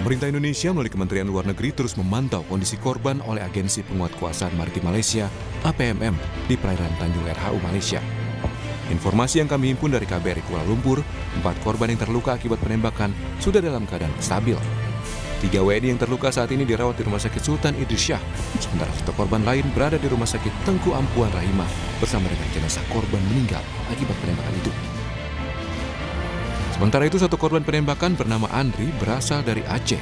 Pemerintah Indonesia melalui Kementerian Luar Negeri terus memantau kondisi korban oleh Agensi Penguatkuasaan Maritim Malaysia (APMM) di perairan Tanjung RHU Malaysia. Informasi yang kami himpun dari KBRI Kuala Lumpur, 4 korban yang terluka akibat penembakan sudah dalam keadaan stabil. 3 WNI yang terluka saat ini dirawat di Rumah Sakit Sultan Idris Shah, sementara 1 korban lain berada di Rumah Sakit Tengku Ampuan Rahimah bersama dengan jenazah korban meninggal akibat penembakan itu. Sementara itu, 1 korban penembakan bernama Andri berasal dari Aceh.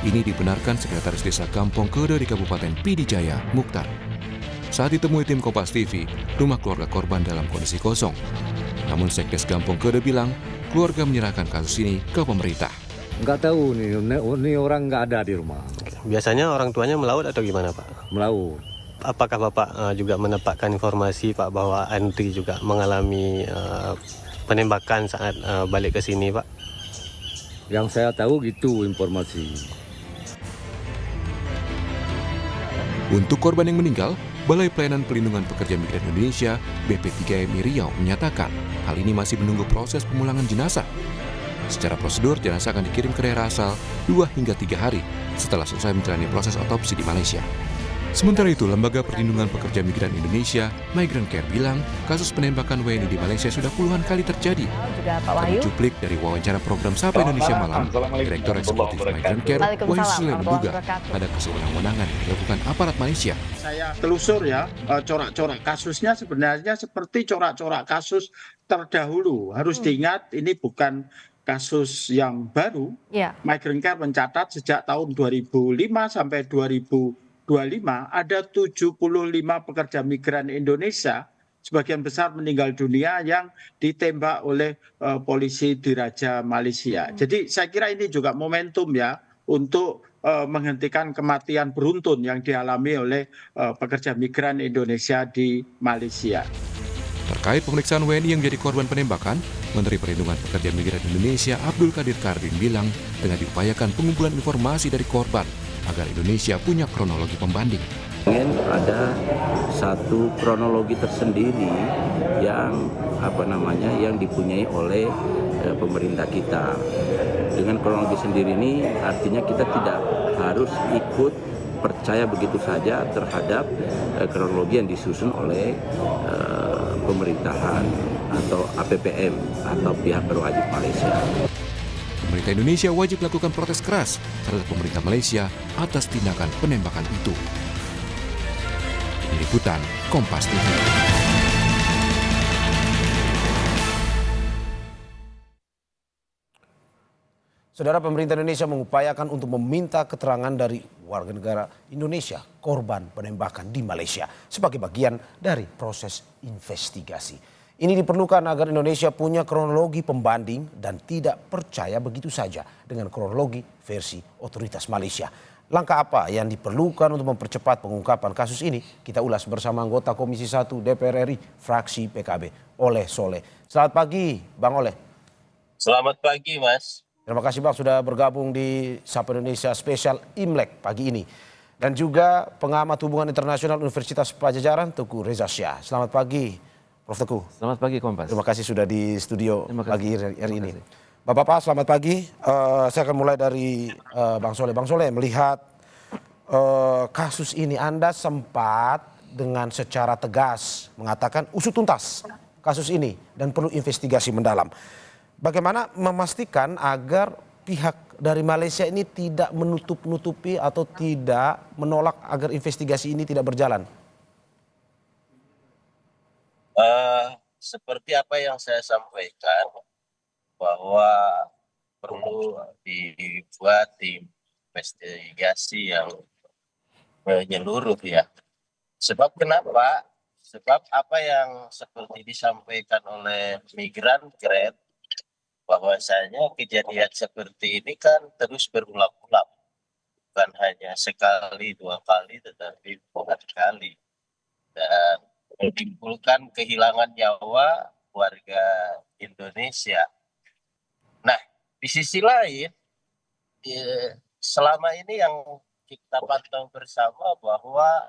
Ini dibenarkan Sekretaris Desa Kampung Kede di Kabupaten Pidijaya, Mukhtar. Saat ditemui tim Kompas TV, rumah keluarga korban dalam kondisi kosong. Namun Sekdes Kampung Kede bilang, keluarga menyerahkan kasus ini ke pemerintah. Nggak tahu nih orang nggak ada di rumah. Biasanya orang tuanya melaut atau gimana Pak? Melaut. Apakah Bapak juga mendapatkan informasi Pak bahwa Andri juga mengalami penembakan saat balik ke sini Pak? Yang saya tahu gitu informasi. Untuk korban yang meninggal, Balai Pelayanan Pelindungan Pekerja Migran Indonesia (BP3MI) Riau menyatakan hal ini masih menunggu proses pemulangan jenazah. Secara prosedur, jenazah akan dikirim ke daerah asal 2 hingga 3 hari setelah selesai menjalani proses otopsi di Malaysia. Sementara itu, Lembaga Perlindungan Pekerja Migran Indonesia, Migrant Care, bilang kasus penembakan WNI di Malaysia sudah puluhan kali terjadi. Kami cuplik dari wawancara program Sapa Indonesia Malam, Direktur Eksekutif Migrant Care, Wahyu Sule menduga ada kesewenang-wenangan yang dilakukan aparat Malaysia. Saya telusur ya, corak-corak kasusnya sebenarnya seperti corak-corak kasus terdahulu. Harus diingat ini bukan kasus yang baru. Migrant Care mencatat sejak tahun 2005 sampai 2025 ada 75 pekerja migran Indonesia, sebagian besar meninggal dunia yang ditembak oleh polisi Diraja Malaysia. Jadi saya kira ini juga momentum ya untuk menghentikan kematian beruntun yang dialami oleh pekerja migran Indonesia di Malaysia. Terkait pemeriksaan WNI yang menjadi korban penembakan, Menteri Perlindungan Pekerja Migran Indonesia Abdul Qadir Kardin bilang tengah diupayakan pengumpulan informasi dari korban agar Indonesia punya kronologi pembanding. Ingin ada satu kronologi tersendiri yang yang dipunyai oleh pemerintah kita. Dengan kronologi sendiri ini artinya kita tidak harus ikut percaya begitu saja terhadap kronologi yang disusun oleh pemerintahan atau APPM atau pihak berwajib Malaysia. Pemerintah Indonesia wajib melakukan protes keras terhadap pemerintah Malaysia atas tindakan penembakan itu. Liputan Kompas TV. Saudara, pemerintah Indonesia mengupayakan untuk meminta keterangan dari warga negara Indonesia korban penembakan di Malaysia sebagai bagian dari proses investigasi. Ini diperlukan agar Indonesia punya kronologi pembanding dan tidak percaya begitu saja dengan kronologi versi otoritas Malaysia. Langkah apa yang diperlukan untuk mempercepat pengungkapan kasus ini? Kita ulas bersama anggota Komisi 1 DPR RI fraksi PKB, Oleh Soleh. Selamat pagi, Bang Oleh. Selamat pagi, Mas. Terima kasih Bang sudah bergabung di Sapa Indonesia Spesial Imlek pagi ini. Dan juga pengamat hubungan internasional Universitas Pajajaran, Teguh Reza Syah. Selamat pagi, Prof. Teguh. Selamat pagi, Kompas. Terima kasih sudah di studio pagi hari ini. Kasih. Bapak-bapak, selamat pagi. Saya akan mulai dari Bang Soleh. Bang Soleh, melihat kasus ini Anda sempat dengan secara tegas mengatakan usut tuntas kasus ini dan perlu investigasi mendalam. Bagaimana memastikan agar pihak dari Malaysia ini tidak menutup-nutupi atau tidak menolak agar investigasi ini tidak berjalan? Seperti apa yang saya sampaikan, bahwa perlu dibuat tim investigasi yang menyeluruh ya. Sebab kenapa? Sebab apa yang seperti disampaikan oleh Migrant Care, bahwasanya kejadian seperti ini kan terus berulang-ulang, bukan hanya sekali, 2 kali, tetapi puluhan kali, dan menimbulkan kehilangan nyawa warga Indonesia. Nah, di sisi lain, selama ini yang kita pantau bersama bahwa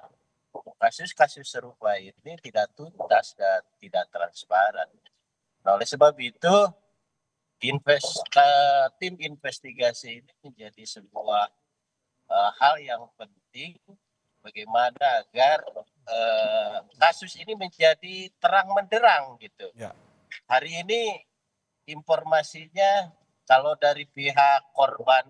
kasus-kasus serupa ini tidak tuntas dan tidak transparan. Nah, oleh sebab itu, tim investigasi ini menjadi sebuah hal yang penting bagaimana agar kasus ini menjadi terang menderang gitu. Ya. Hari ini informasinya kalau dari pihak korban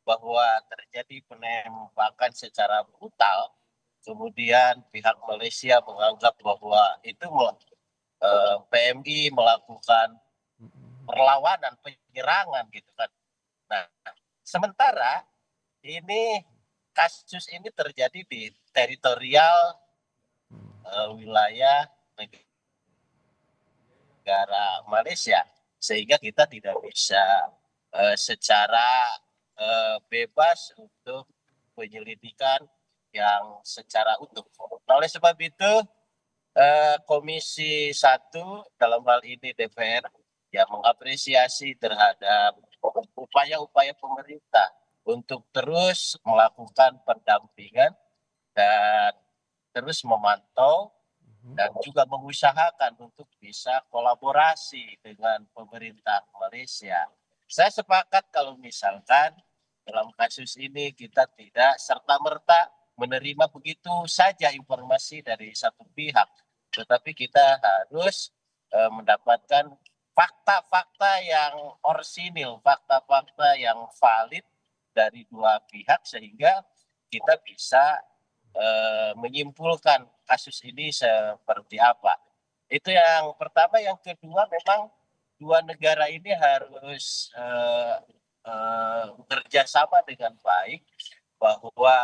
bahwa terjadi penembakan secara brutal, kemudian pihak Malaysia menganggap bahwa itu PMI melakukan perlawanan, penyerangan gitu kan. Nah, sementara ini kasus ini terjadi di teritorial wilayah negara Malaysia, sehingga kita tidak bisa secara bebas untuk penyelidikan yang secara utuh. Nah, oleh sebab itu Komisi 1 dalam hal ini DPR yang mengapresiasi terhadap upaya-upaya pemerintah untuk terus melakukan pendampingan dan terus memantau dan juga mengusahakan untuk bisa kolaborasi dengan pemerintah Malaysia. Saya sepakat kalau misalkan dalam kasus ini kita tidak serta-merta menerima begitu saja informasi dari satu pihak, tetapi kita harus mendapatkan fakta-fakta yang orsinil, fakta-fakta yang valid dari dua pihak sehingga kita bisa menyimpulkan kasus ini seperti apa. Itu yang pertama. Yang kedua, memang dua negara ini harus bekerja sama dengan baik bahwa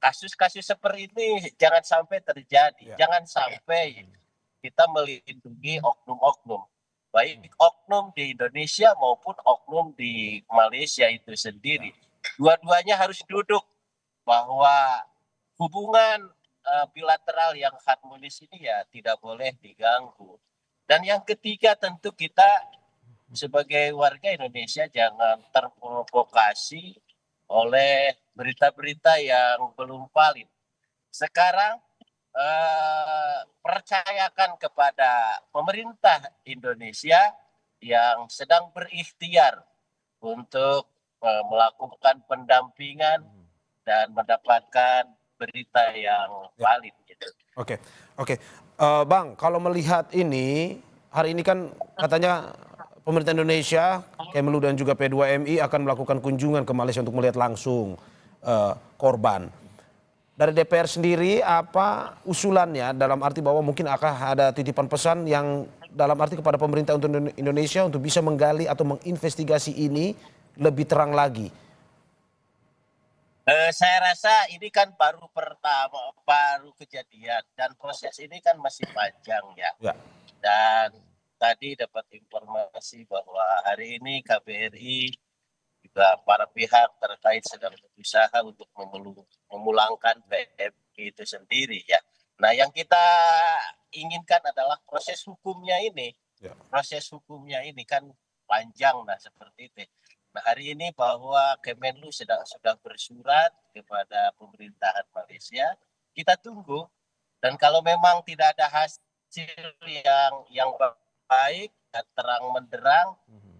kasus-kasus seperti ini jangan sampai terjadi. Jangan sampai kita melindungi oknum-oknum, baik oknum di Indonesia maupun oknum di Malaysia itu sendiri. Dua-duanya harus duduk bahwa hubungan bilateral yang harmonis ini ya tidak boleh diganggu. Dan yang ketiga, tentu kita sebagai warga Indonesia jangan terprovokasi oleh berita-berita yang belum valid. Sekarang percayakan kepada pemerintah Indonesia yang sedang berikhtiar untuk melakukan pendampingan dan mendapatkan berita yang valid gitu. Oke. Bang, kalau melihat ini, hari ini kan katanya pemerintah Indonesia, Kemlu dan juga P2MI akan melakukan kunjungan ke Malaysia untuk melihat langsung korban. Dari DPR sendiri apa usulannya dalam arti bahwa mungkin akan ada titipan pesan yang dalam arti kepada pemerintah untuk Indonesia untuk bisa menggali atau menginvestigasi ini lebih terang lagi? Saya rasa ini kan baru kejadian dan proses ini kan masih panjang ya. Dan tadi dapat informasi bahwa hari ini KBRI juga para pihak terkait sedang berusaha untuk memulangkan PMI itu sendiri ya. Nah, yang kita inginkan adalah proses hukumnya ini. Proses hukumnya ini kan panjang seperti itu. Nah, hari ini bahwa Kemenlu sudah bersurat kepada pemerintahan Malaysia, kita tunggu. Dan kalau memang tidak ada hasil yang baik dan terang menderang,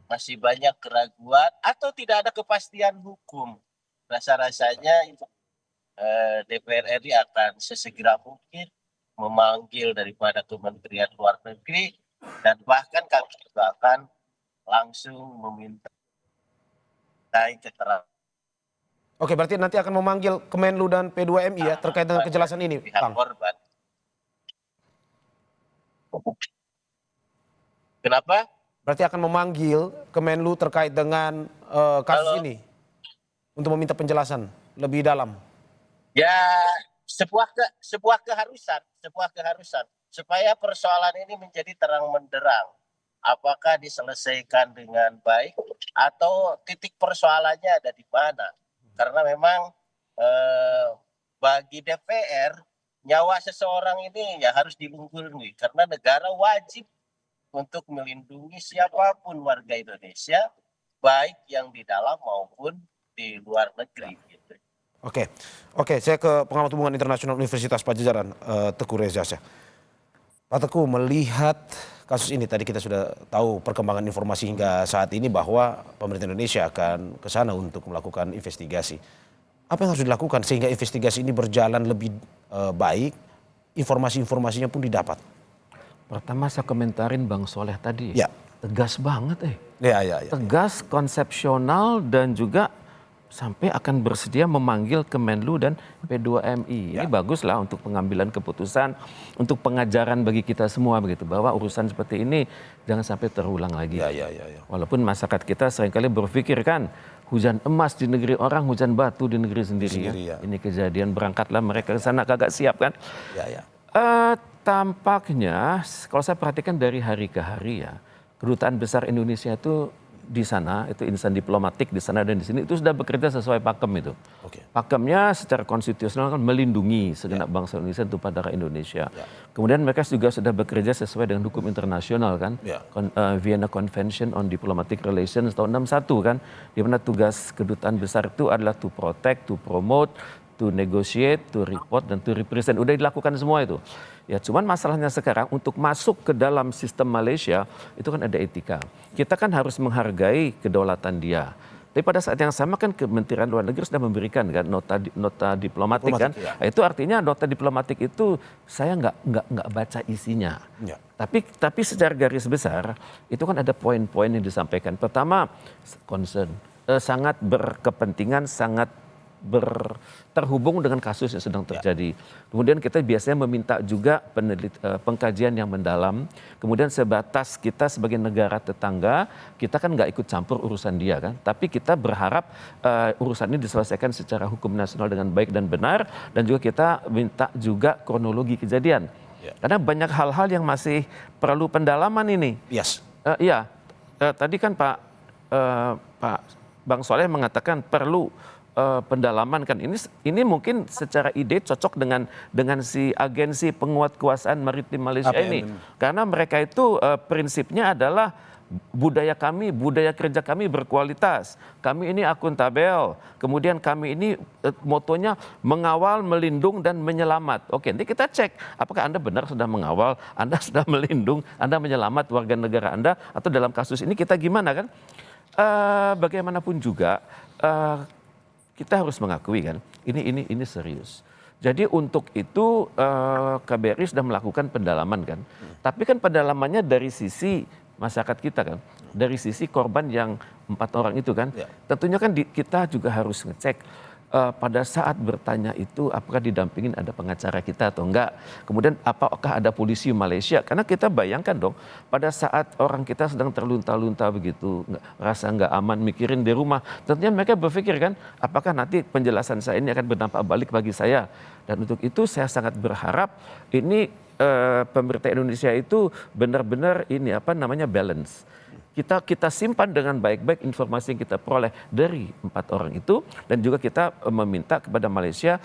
masih banyak keraguan atau tidak ada kepastian hukum, rasa-rasanya DPR RI akan sesegera mungkin memanggil daripada Kementerian Luar Negeri dan bahkan kami juga akan langsung meminta keterangan. Oke, berarti nanti akan memanggil Kemenlu dan P2MI ya terkait dengan kejelasan ini, Bang. Korban. Kenapa? Berarti akan memanggil Kemenlu terkait dengan kasus ini untuk meminta penjelasan lebih dalam. Ya, sebuah keharusan supaya persoalan ini menjadi terang menderang. Apakah diselesaikan dengan baik atau titik persoalannya ada di mana? Karena memang bagi DPR nyawa seseorang ini ya harus dilindungi karena negara wajib untuk melindungi siapapun warga Indonesia, baik yang di dalam maupun di luar negeri. Gitu. Oke, saya ke pengamat hubungan internasional Universitas Padjadjaran, Teguh Reza. Pak Teguh, melihat kasus ini, tadi kita sudah tahu perkembangan informasi hingga saat ini bahwa pemerintah Indonesia akan ke sana untuk melakukan investigasi. Apa yang harus dilakukan sehingga investigasi ini berjalan lebih baik, informasi-informasinya pun didapat? Pertama saya komentarin Bang Soleh tadi. Ya. Tegas banget Ya. Tegas, konsepsional, dan juga sampai akan bersedia memanggil Kemenlu dan P2MI. Ini baguslah untuk pengambilan keputusan, untuk pengajaran bagi kita semua begitu, bahwa urusan seperti ini jangan sampai terulang lagi. Ya. Walaupun masyarakat kita seringkali berpikir kan, hujan emas di negeri orang, hujan batu di negeri sendiri. Ya. Ini kejadian, berangkatlah mereka ke sana kagak siap kan. Ya. Tampaknya kalau saya perhatikan dari hari ke hari ya, kedutaan besar Indonesia itu di sana, itu insan diplomatik di sana dan di sini itu sudah bekerja sesuai pakem itu. Pakemnya secara konstitusional kan melindungi segenap bangsa Indonesia untuk pada rakyat Indonesia. Kemudian mereka juga sudah bekerja sesuai dengan hukum internasional kan, Vienna Convention on Diplomatic Relations tahun 61 kan, di mana tugas kedutaan besar itu adalah to protect, to promote, to negotiate, to report, dan to represent. Udah dilakukan semua itu. Ya, cuman masalahnya sekarang untuk masuk ke dalam sistem Malaysia itu kan ada etika. Kita kan harus menghargai kedaulatan dia. Tapi pada saat yang sama kan Kementerian Luar Negeri sudah memberikan kan nota diplomatik kan. Ya. Itu artinya nota diplomatik itu saya nggak baca isinya. Ya. Tapi secara garis besar itu kan ada poin-poin yang disampaikan. Pertama, concern, sangat berkepentingan, sangat terhubung dengan kasus yang sedang terjadi. Kemudian kita biasanya meminta juga pengkajian yang mendalam. Kemudian sebatas kita sebagai negara tetangga, kita kan nggak ikut campur urusan dia kan. Tapi kita berharap urusan ini diselesaikan secara hukum nasional dengan baik dan benar. Dan juga kita minta juga kronologi kejadian. Karena banyak hal-hal yang masih perlu pendalaman ini. Yes. Tadi kan Pak Bang Soleh mengatakan perlu pendalaman kan, ini mungkin secara ide cocok dengan si agensi penguat kekuasaan maritim Malaysia ini, karena mereka itu prinsipnya adalah budaya kerja kami berkualitas, kami ini akuntabel, kemudian kami ini motonya mengawal, melindung, dan menyelamat. Oke, nanti kita cek apakah Anda benar sudah mengawal, Anda sudah melindung, Anda menyelamat warga negara Anda, atau dalam kasus ini kita gimana kan? Bagaimanapun juga kita harus mengakui kan, ini serius. Jadi untuk itu KBRI sudah melakukan pendalaman kan. Tapi kan pendalamannya dari sisi masyarakat kita kan, dari sisi korban yang 4 orang itu kan. Tentunya kan kita juga harus ngecek pada saat bertanya itu apakah didampingin ada pengacara kita atau enggak. Kemudian apakah ada polisi Malaysia? Karena kita bayangkan dong, pada saat orang kita sedang terlunta-lunta begitu, rasa enggak aman, mikirin di rumah. Tentunya mereka berpikir kan, apakah nanti penjelasan saya ini akan berdampak balik bagi saya. Dan untuk itu saya sangat berharap ini pemerintah Indonesia itu benar-benar balance. Kita simpan dengan baik-baik informasi yang kita peroleh dari 4 orang itu, dan juga kita meminta kepada Malaysia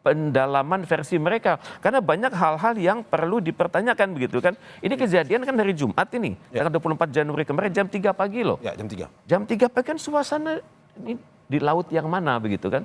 pendalaman versi mereka, karena banyak hal-hal yang perlu dipertanyakan begitu kan. Ini kejadian kan hari Jumat ini, tanggal 24 Januari kemarin jam 3 pagi loh. Ya, jam 3. Jam 3 pagi kan suasana ini di laut yang mana begitu kan.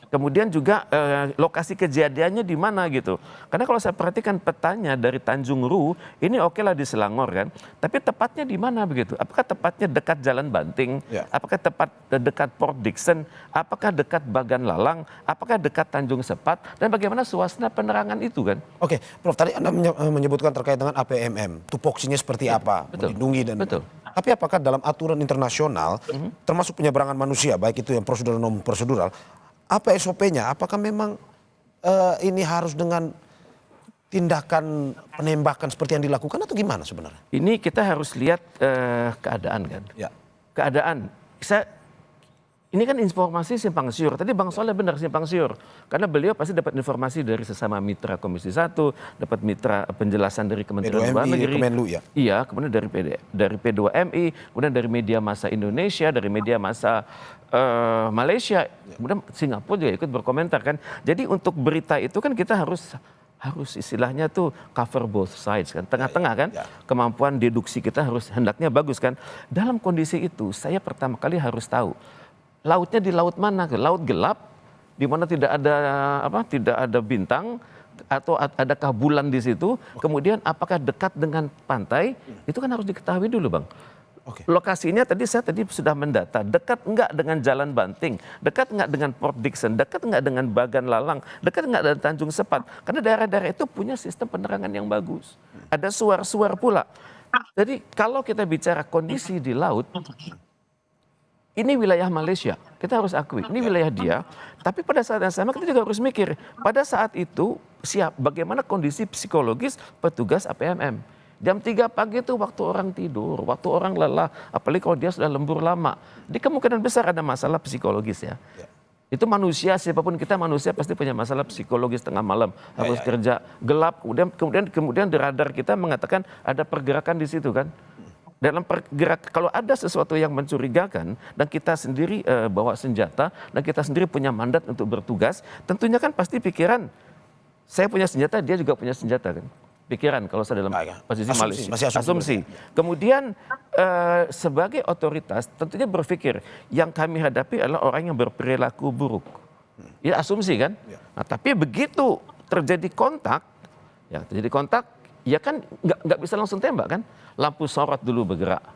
Kemudian juga lokasi kejadiannya di mana gitu. Karena kalau saya perhatikan petanya dari Tanjung Ru, ini oke lah di Selangor kan. Tapi tepatnya di mana begitu? Apakah tepatnya dekat Jalan Banting? Apakah dekat Port Dickson? Apakah dekat Bagan Lalang? Apakah dekat Tanjung Sepat? Dan bagaimana suasana penerangan itu kan? Oke, Prof, tadi Anda menyebutkan terkait dengan APMM. Tupoksinya seperti apa? Melindungi dan... Tapi apakah dalam aturan internasional, termasuk penyeberangan manusia, baik itu yang prosedural non prosedural, apa SOP-nya? Apakah memang ini harus dengan tindakan penembakan seperti yang dilakukan atau gimana sebenarnya? Ini kita harus lihat keadaan kan. Keadaan. Ini kan informasi simpang siur. Tadi Bang Soleh benar simpang siur. Karena beliau pasti dapat informasi dari sesama mitra Komisi 1, dapat mitra penjelasan dari Kementerian Luar Negeri. Kemenlu, Iya, kemudian dari P2MI, kemudian dari media massa Indonesia, dari media massa Malaysia, kemudian Singapura juga ikut berkomentar kan. Jadi untuk berita itu kan kita harus istilahnya tuh cover both sides kan, tengah-tengah kan. Kemampuan deduksi kita harus hendaknya bagus kan. Dalam kondisi itu saya pertama kali harus tahu lautnya di laut mana, laut gelap di mana tidak ada bintang, atau adakah bulan di situ? Kemudian apakah dekat dengan pantai? Itu kan harus diketahui dulu, Bang. Lokasinya tadi sudah mendata, dekat enggak dengan Jalan Banting, dekat enggak dengan Port Dickson, dekat enggak dengan Bagan Lalang, dekat enggak dengan Tanjung Sepat. Karena daerah-daerah itu punya sistem penerangan yang bagus. Ada suar-suar pula. Jadi kalau kita bicara kondisi di laut, ini wilayah Malaysia, kita harus akui, ini wilayah dia. Tapi pada saat yang sama kita juga harus mikir, pada saat itu bagaimana kondisi psikologis petugas APMM. Jam 3 pagi itu waktu orang tidur, waktu orang lelah, apalagi kalau dia sudah lembur lama. Di kemungkinan besar ada masalah psikologis ya. Itu manusia, siapapun kita manusia pasti punya masalah psikologis tengah malam. Harus kerja gelap, kemudian di radar kita mengatakan ada pergerakan di situ kan. Dalam pergerakan, kalau ada sesuatu yang mencurigakan dan kita sendiri bawa senjata dan kita sendiri punya mandat untuk bertugas, tentunya kan pasti pikiran, saya punya senjata, dia juga punya senjata kan. Pikiran kalau saya dalam posisi Malaysia. Asumsi. Kemudian sebagai otoritas tentunya berpikir yang kami hadapi adalah orang yang berperilaku buruk. Ya asumsi kan. Nah, tapi begitu terjadi kontak, ya kan nggak bisa langsung tembak kan. Lampu sorot dulu bergerak.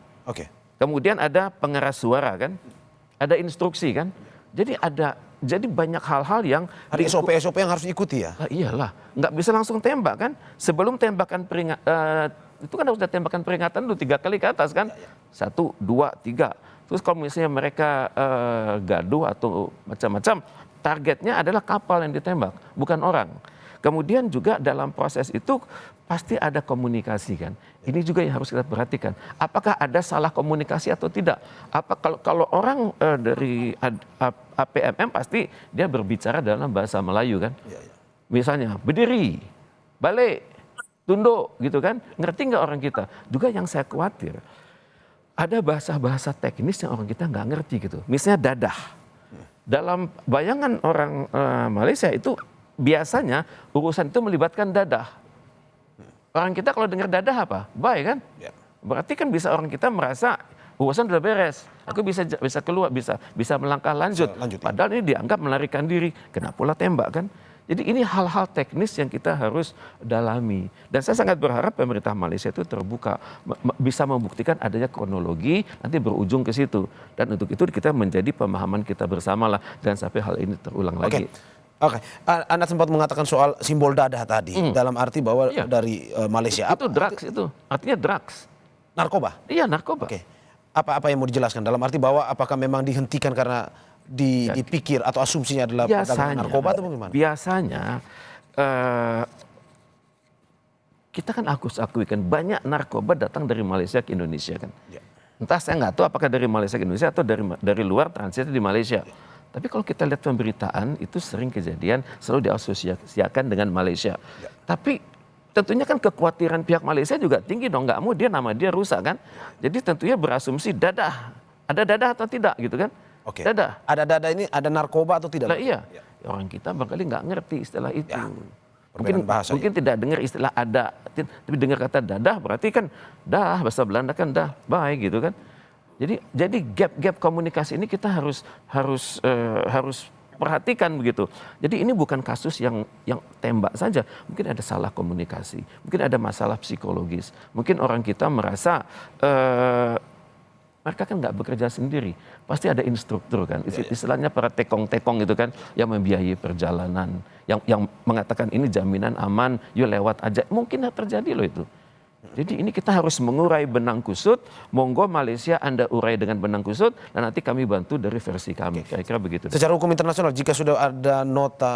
Kemudian ada pengeras suara kan. Ada instruksi kan. Jadi banyak hal-hal yang ada SOP yang harus diikuti ya. Iyalah, nggak bisa langsung tembak kan. Sebelum tembakan itu kan harus ada tembakan peringatan dulu 3 kali ke atas kan. 1, 2, 3. Terus kalau misalnya mereka gaduh atau macam-macam, targetnya adalah kapal yang ditembak, bukan orang. Kemudian juga dalam proses itu pasti ada komunikasi kan. Ini juga yang harus kita perhatikan. Apakah ada salah komunikasi atau tidak? Kalau orang dari APMM pasti dia berbicara dalam bahasa Melayu kan. Misalnya berdiri, balik, tunduk gitu kan. Ngerti nggak orang kita? Juga yang saya khawatir ada bahasa-bahasa teknis yang orang kita nggak ngerti gitu. Misalnya dadah. Dalam bayangan orang Malaysia itu biasanya urusan itu melibatkan dadah. Orang kita kalau dengar dadah apa? Baik kan? Berarti kan bisa orang kita merasa urusan sudah beres. Aku bisa keluar, bisa melangkah lanjut. Padahal ini dianggap melarikan diri. Kenapa pula tembak kan? Jadi ini hal-hal teknis yang kita harus dalami. Dan saya sangat berharap pemerintah Malaysia itu terbuka, bisa membuktikan adanya kronologi, nanti berujung ke situ. Dan untuk itu kita menjadi pemahaman kita bersama lah, jangan sampai hal ini terulang lagi. Anda sempat mengatakan soal simbol dadah tadi, dalam arti bahwa dari Malaysia. Itu drugs itu, artinya drugs. Narkoba? Iya, narkoba. Apa yang mau dijelaskan? Dalam arti bahwa apakah memang dihentikan karena dipikir atau asumsinya adalah perdagangan narkoba atau bagaimana? Biasanya kita kan akui kan banyak narkoba datang dari Malaysia ke Indonesia kan. Entah saya nggak tahu apakah dari Malaysia ke Indonesia atau dari luar transit di Malaysia. Tapi kalau kita lihat pemberitaan itu sering kejadian selalu diasosiasikan dengan Malaysia. Tapi tentunya kan kekhawatiran pihak Malaysia juga tinggi dong, nggak mau nama dia rusak kan. Jadi tentunya berasumsi dadah, ada dadah atau tidak gitu kan. Dadah. Ada dadah ini ada narkoba atau tidak? Nah, iya, orang kita barangkali nggak ngerti istilah itu. Mungkin tidak dengar istilah ada, tapi dengar kata dadah berarti kan bahasa Belanda kan baik gitu kan. Jadi gap komunikasi ini kita harus perhatikan begitu. Jadi ini bukan kasus yang tembak saja, mungkin ada salah komunikasi, mungkin ada masalah psikologis, mungkin orang kita merasa mereka kan nggak bekerja sendiri, pasti ada instruktur kan, istilahnya para tekong-tekong gitu kan, yang membiayai perjalanan, yang mengatakan ini jaminan aman, yuk lewat aja, mungkin terjadi loh itu. Jadi ini kita harus mengurai benang kusut, monggo Malaysia Anda urai dengan benang kusut, dan nanti kami bantu dari versi kami, kira-kira begitu. Secara hukum internasional, jika sudah ada nota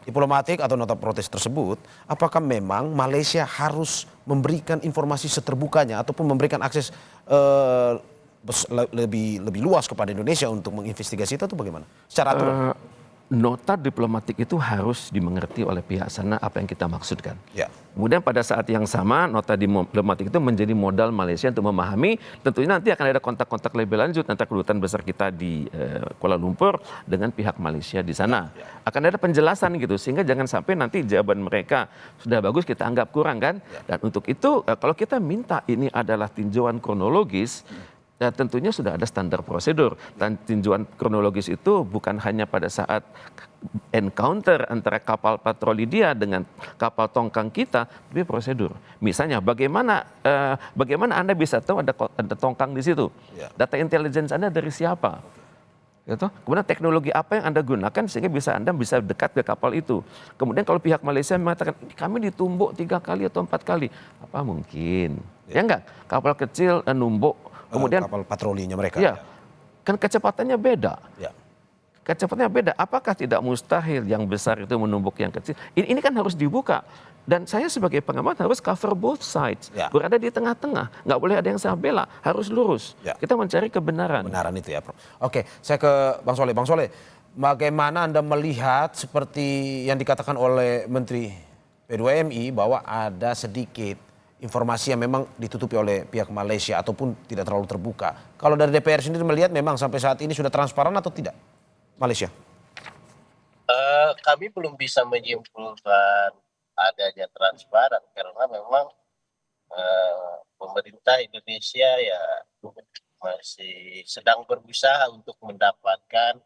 diplomatik atau nota protes tersebut, apakah memang Malaysia harus memberikan informasi seterbukanya ataupun memberikan akses lebih luas kepada Indonesia untuk menginvestigasi itu atau bagaimana? Secara aturan? Nota diplomatik itu harus dimengerti oleh pihak sana apa yang kita maksudkan. Kemudian pada saat yang sama nota diplomatik itu menjadi modal Malaysia untuk memahami, tentunya nanti akan ada kontak-kontak lebih lanjut antara kedutaan besar kita di Kuala Lumpur dengan pihak Malaysia di sana. Akan ada penjelasan gitu, sehingga jangan sampai nanti jawaban mereka sudah bagus kita anggap kurang kan. Dan untuk itu kalau kita minta ini adalah tinjauan kronologis, Ya, tentunya sudah ada standar prosedur dan tinjauan kronologis itu bukan hanya pada saat encounter antara kapal patroli dia dengan kapal tongkang kita, tapi prosedur. Misalnya bagaimana Anda bisa tahu ada tongkang di situ? Data intelligence Anda dari siapa? Gitu. Kemudian teknologi apa yang Anda gunakan sehingga Anda bisa dekat ke kapal itu. Kemudian kalau pihak Malaysia mengatakan kami ditumbuk 3 kali atau 4 kali, apa mungkin? Ya enggak, kapal kecil numbuk. Kemudian kapal patrolinya mereka. Ya, kan kecepatannya beda. Ya. Kecepatannya beda. Apakah tidak mustahil yang besar itu menumbuk yang kecil? Ini kan harus dibuka. Dan saya sebagai pengamat harus cover both sides. Ya. Berada di tengah-tengah. Nggak boleh ada yang saya bela. Harus lurus. Ya. Kita mencari kebenaran. Kebenaran itu ya, Prof. Oke, saya ke Bang Soleh. Bang Soleh, bagaimana Anda melihat seperti yang dikatakan oleh Menteri P2MI bahwa ada sedikit informasi yang memang ditutupi oleh pihak Malaysia ataupun tidak terlalu terbuka. Kalau dari DPR sendiri melihat memang sampai saat ini sudah transparan atau tidak Malaysia? Kami belum bisa menyimpulkan adanya transparan karena memang pemerintah Indonesia ya masih sedang berusaha untuk mendapatkan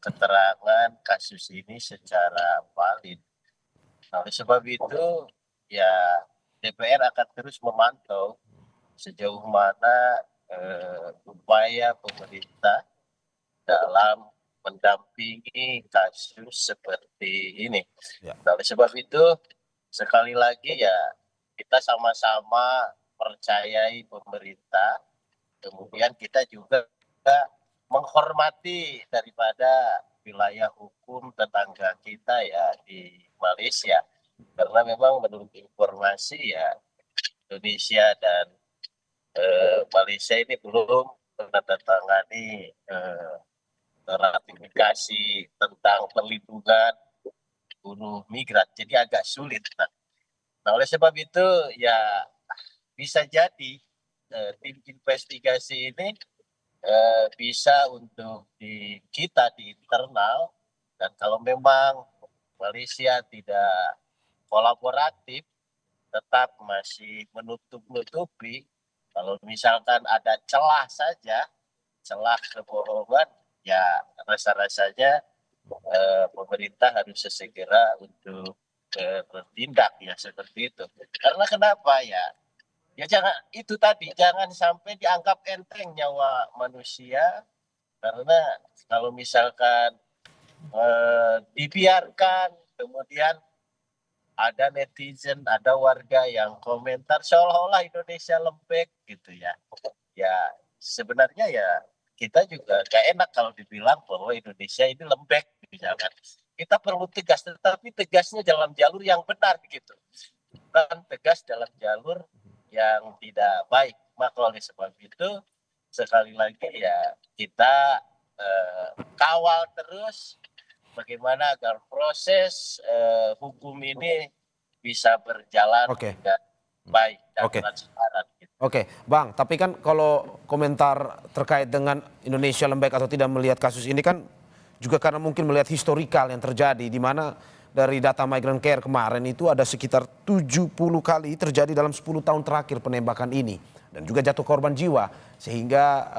keterangan kasus ini secara valid. Nah, oleh sebab itu ya DPR akan terus memantau sejauh mana upaya pemerintah dalam mendampingi kasus seperti ini. Ya. Nah, oleh sebab itu sekali lagi ya kita sama-sama percayai pemerintah, kemudian kita juga menghormati daripada wilayah hukum tetangga kita ya di Malaysia. Karena memang menurut informasi ya Indonesia dan Malaysia ini belum menandatangani ratifikasi tentang perlindungan buruh migran, jadi agak sulit. Nah, oleh sebab itu ya bisa jadi tim investigasi ini bisa untuk kita di internal, dan kalau memang Malaysia tidak kolaboratif, tetap masih menutup-nutupi, kalau misalkan ada celah saja, celah kebohongan, ya rasa-rasanya pemerintah harus segera untuk bertindak ya seperti itu. Karena kenapa ya? Ya jangan itu tadi, jangan sampai dianggap enteng nyawa manusia, karena kalau misalkan dibiarkan, kemudian ada netizen, ada warga yang komentar seolah-olah Indonesia lembek gitu ya. Ya sebenarnya ya kita juga gak enak kalau dibilang bahwa Indonesia ini lembek misalkan. Kita perlu tegas, tetapi tegasnya dalam jalur yang benar gitu. Bukan tegas dalam jalur yang tidak baik. Maka oleh sebab itu sekali lagi ya kita kawal terus bagaimana agar proses hukum ini bisa berjalan dengan baik dan transparan. Oke, Bang, tapi kan kalau komentar terkait dengan Indonesia lembek atau tidak melihat kasus ini kan juga karena mungkin melihat historikal yang terjadi, di mana dari data Migrant Care kemarin itu ada sekitar 70 kali terjadi dalam 10 tahun terakhir penembakan ini. Dan juga jatuh korban jiwa, sehingga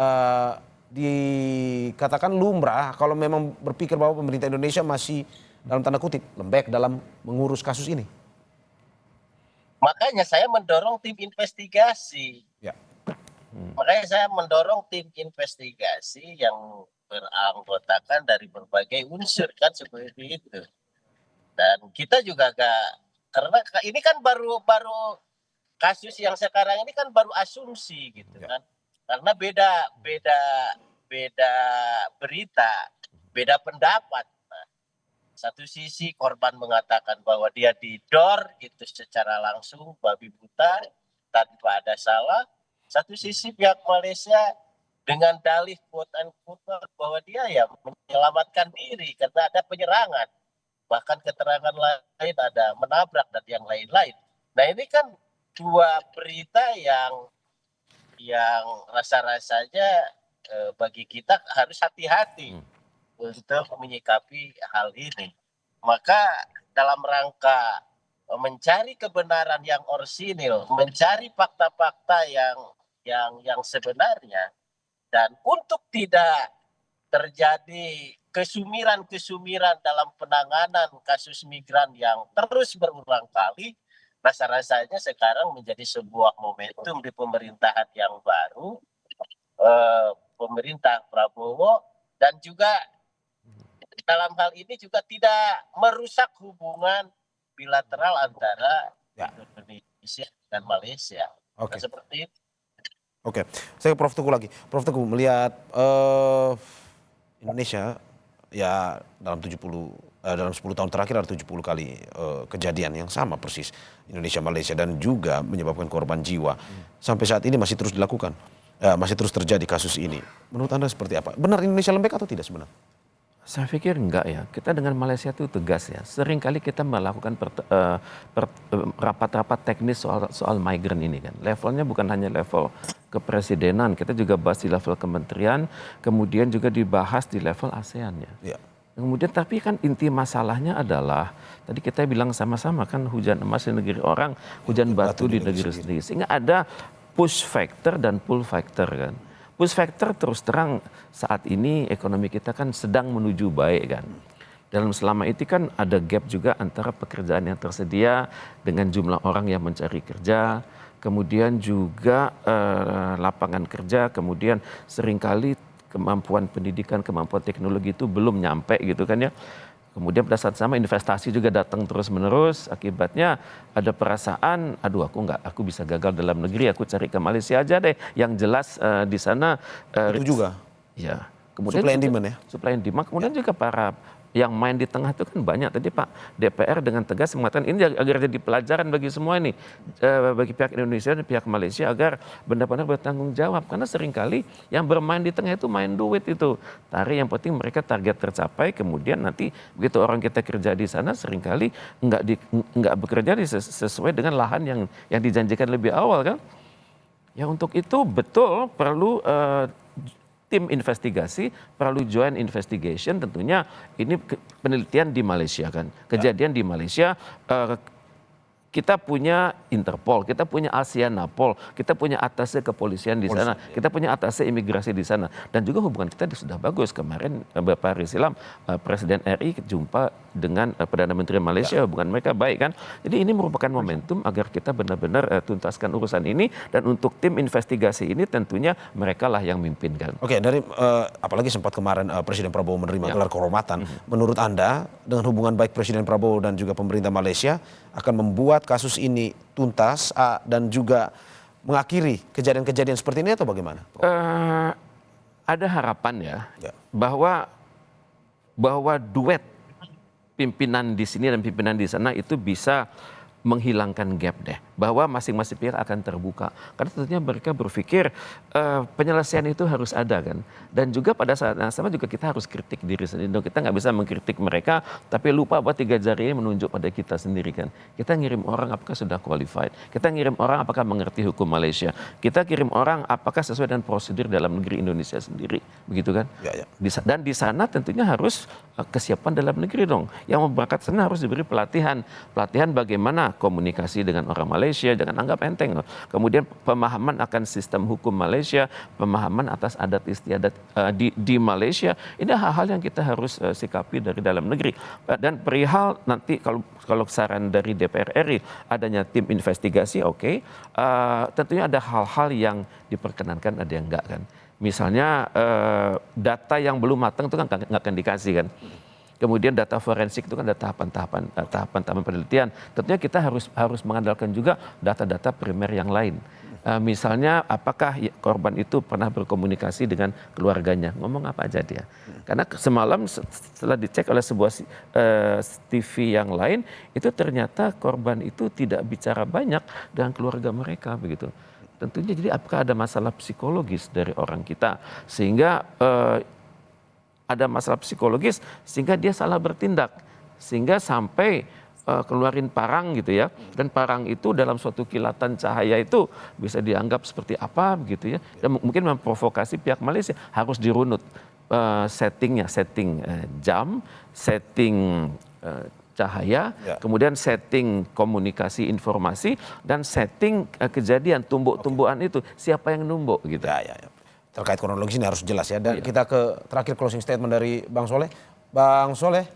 dikatakan lumrah kalau memang berpikir bahwa pemerintah Indonesia masih dalam tanda kutip lembek dalam mengurus kasus ini. Makanya saya mendorong tim investigasi. Ya. Makanya saya mendorong tim investigasi yang beranggotakan dari berbagai unsur kan seperti itu. Dan kita juga karena ini kan baru kasus yang sekarang ini kan baru asumsi gitu kan. Karena beda berita, beda pendapat. Nah, satu sisi korban mengatakan bahwa dia didor gitu secara langsung babi buta tanpa ada salah. Satu sisi pihak Malaysia dengan dalih quote unquote bahwa dia ya menyelamatkan diri karena ada penyerangan. Bahkan keterangan lain ada menabrak dan yang lain-lain. Nah ini kan dua berita yang rasa-rasanya bagi kita harus hati-hati untuk menyikapi hal ini. Maka dalam rangka mencari kebenaran yang orsinil, mencari fakta-fakta yang yang sebenarnya, dan untuk tidak terjadi kesumiran-kesumiran dalam penanganan kasus migran yang terus berulang kali, rasa-rasanya sekarang menjadi sebuah momentum di pemerintahan yang baru, pemerintah Prabowo, dan juga dalam hal ini juga tidak merusak hubungan bilateral antara Indonesia dan Malaysia. Oke. Nah, seperti itu. Oke, saya ke Prof Teguh lagi. Prof Teguh melihat Indonesia ya dalam 10 tahun terakhir ada 70 kali kejadian yang sama persis Indonesia Malaysia dan juga menyebabkan korban jiwa. Sampai saat ini masih terus dilakukan, masih terus terjadi kasus ini. Menurut Anda seperti apa? Benar Indonesia lembek atau tidak sebenarnya? Saya pikir enggak ya. Kita dengan Malaysia itu tegas ya. Seringkali kita melakukan rapat-rapat teknis soal migran ini kan. Levelnya bukan hanya level kepresidenan, kita juga bahas di level kementerian, kemudian juga dibahas di level ASEAN ya. Kemudian tapi kan inti masalahnya adalah tadi kita bilang sama-sama kan hujan emas di negeri orang, hujan batu di negeri sendiri. Sehingga ada push factor dan pull factor kan. Push factor terus terang saat ini ekonomi kita kan sedang menuju baik kan. Dalam selama itu kan ada gap juga antara pekerjaan yang tersedia dengan jumlah orang yang mencari kerja, kemudian juga lapangan kerja, kemudian seringkali kemampuan pendidikan, kemampuan teknologi itu belum nyampe gitu kan ya. Kemudian pada saat sama investasi juga datang terus-menerus, akibatnya ada perasaan, aduh aku bisa gagal dalam negeri, aku cari ke Malaysia aja deh. Yang jelas di sana itu juga. Ya. Kemudian Supply and demand ya. Supply and demand. Kemudian juga para yang main di tengah itu kan banyak. Tadi Pak DPR dengan tegas mengatakan ini agar jadi pelajaran bagi semua ini, bagi pihak Indonesia dan pihak Malaysia agar benar-benar bertanggung jawab. Karena seringkali yang bermain di tengah itu main duit itu. Tarik yang penting mereka target tercapai, kemudian nanti begitu orang kita kerja di sana seringkali nggak bekerja sesuai dengan lahan yang dijanjikan lebih awal kan. Ya untuk itu betul perlu tim investigasi, perlu joint investigation, tentunya ini penelitian di Malaysia kan. Kejadian di Malaysia, kita punya Interpol, kita punya ASEAN-NAPOL, kita punya atase kepolisian di sana, kita punya atase imigrasi di sana. Dan juga hubungan kita sudah bagus. Kemarin beberapa hari silam Presiden RI jumpa dengan Perdana Menteri Malaysia, hubungan mereka baik kan. Jadi ini merupakan momentum agar kita benar-benar tuntaskan urusan ini, dan untuk tim investigasi ini tentunya mereka lah yang mimpin kan. Oke, dari apalagi sempat kemarin Presiden Prabowo menerima gelar kehormatan. Menurut Anda dengan hubungan baik Presiden Prabowo dan juga pemerintah Malaysia akan membuat kasus ini tuntas dan juga mengakhiri kejadian-kejadian seperti ini atau bagaimana? Ada harapan ya. bahwa duet pimpinan di sini dan pimpinan di sana itu bisa menghilangkan gap deh, bahwa masing-masing pihak akan terbuka. Karena tentunya mereka berpikir penyelesaian itu harus ada kan. Dan juga pada saat yang sama juga kita harus kritik diri sendiri. Kita nggak bisa mengkritik mereka, tapi lupa bahwa 3 jari ini menunjuk pada kita sendiri kan. Kita ngirim orang apakah sudah qualified, kita ngirim orang apakah mengerti hukum Malaysia, kita kirim orang apakah sesuai dengan prosedur dalam negeri Indonesia sendiri, begitu kan. Dan di sana tentunya harus kesiapan dalam negeri dong. Yang mau berangkat sana harus diberi pelatihan bagaimana komunikasi dengan orang Malaysia, jangan anggap enteng. Kemudian pemahaman akan sistem hukum Malaysia, pemahaman atas adat istiadat di Malaysia. Ini hal-hal yang kita harus sikapi dari dalam negeri. Dan perihal nanti kalau saran dari DPR RI adanya tim investigasi, oke. Tentunya ada hal-hal yang diperkenankan, ada yang enggak kan. Misalnya data yang belum matang itu kan nggak akan dikasih kan. Kemudian data forensik itu kan ada tahapan penelitian. Tentunya kita harus mengandalkan juga data-data primer yang lain. Misalnya apakah korban itu pernah berkomunikasi dengan keluarganya, ngomong apa aja dia. Karena semalam setelah dicek oleh sebuah TV yang lain, itu ternyata korban itu tidak bicara banyak dengan keluarga mereka begitu. Tentunya jadi apakah ada masalah psikologis dari orang kita sehingga ada masalah psikologis sehingga dia salah bertindak, sehingga sampai keluarin parang gitu ya, dan parang itu dalam suatu kilatan cahaya itu bisa dianggap seperti apa begitu ya, dan mungkin memprovokasi pihak Malaysia. Harus dirunut setting jam, setting cahaya, kemudian setting komunikasi informasi, dan setting kejadian tumbuk-tumbuhan itu siapa yang numbuk gitu. Ya. Terkait kronologis ini harus jelas ya. Dan kita ke terakhir closing statement dari Bang Soleh. Bang Soleh,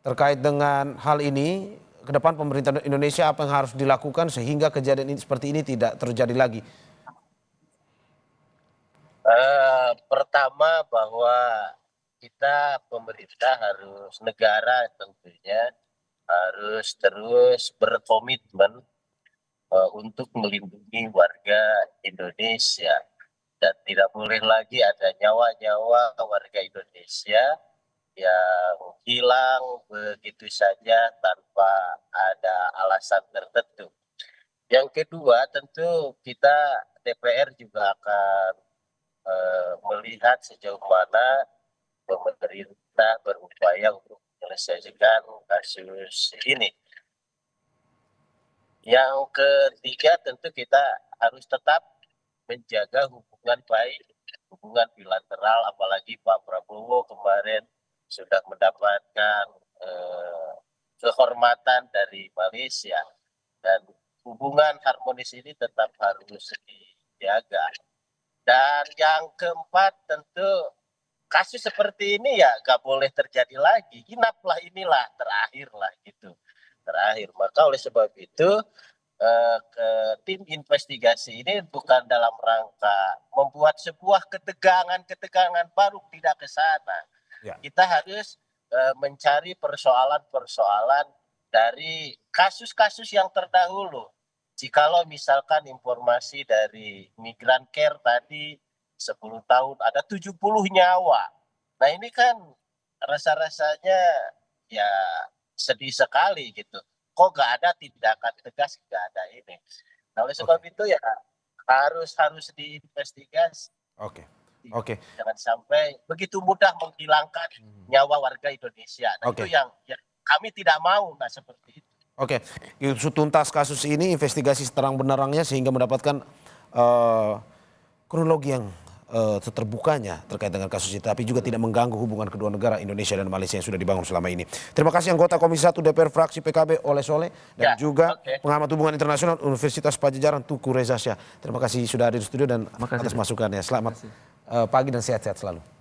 terkait dengan hal ini, ke depan pemerintah Indonesia apa yang harus dilakukan sehingga kejadian ini seperti ini tidak terjadi lagi? Pertama bahwa kita pemerintah harus, negara tentunya harus terus berkomitmen untuk melindungi warga Indonesia, dan tidak boleh lagi ada nyawa-nyawa warga Indonesia yang hilang begitu saja tanpa ada alasan tertentu. Yang kedua, tentu kita DPR juga akan melihat sejauh mana pemerintah berupaya untuk menyelesaikan kasus ini. Yang ketiga, tentu kita harus tetap menjaga hubungan baik, hubungan bilateral, apalagi Pak Prabowo kemarin sudah mendapatkan kehormatan dari Malaysia, dan hubungan harmonis ini tetap harus dijaga. Dan yang keempat, tentu kasus seperti ini ya gak boleh terjadi lagi. Inaplah inilah terakhir lah gitu. Terakhir. Maka oleh sebab itu ke tim investigasi ini bukan dalam rangka membuat sebuah ketegangan baru, tidak ke sana. Kita harus mencari persoalan-persoalan dari kasus-kasus yang terdahulu. Jikalau misalkan informasi dari Migran Care tadi 10 tahun ada 70 nyawa. Nah ini kan rasa-rasanya ya sedih sekali gitu. Kok gak ada tindakan tegas, gak ada ini. Nah oleh sebab itu ya harus diinvestigasi. Oke. Jangan sampai begitu mudah menghilangkan nyawa warga Indonesia. Nah itu yang kami tidak mau, nggak seperti itu. Oke, usut tuntas kasus ini, investigasi seterang benarangnya sehingga mendapatkan kronologi yang terbukanya terkait dengan kasus ini, tapi juga tidak mengganggu hubungan kedua negara Indonesia dan Malaysia yang sudah dibangun selama ini. Terima kasih anggota Komisi 1 DPR fraksi PKB Oleh Soleh dan juga pengamat hubungan internasional Universitas Padjadjaran Tuku Reza Shah. Terima kasih sudah hadir di studio dan atas masukannya. Selamat pagi dan sehat-sehat selalu.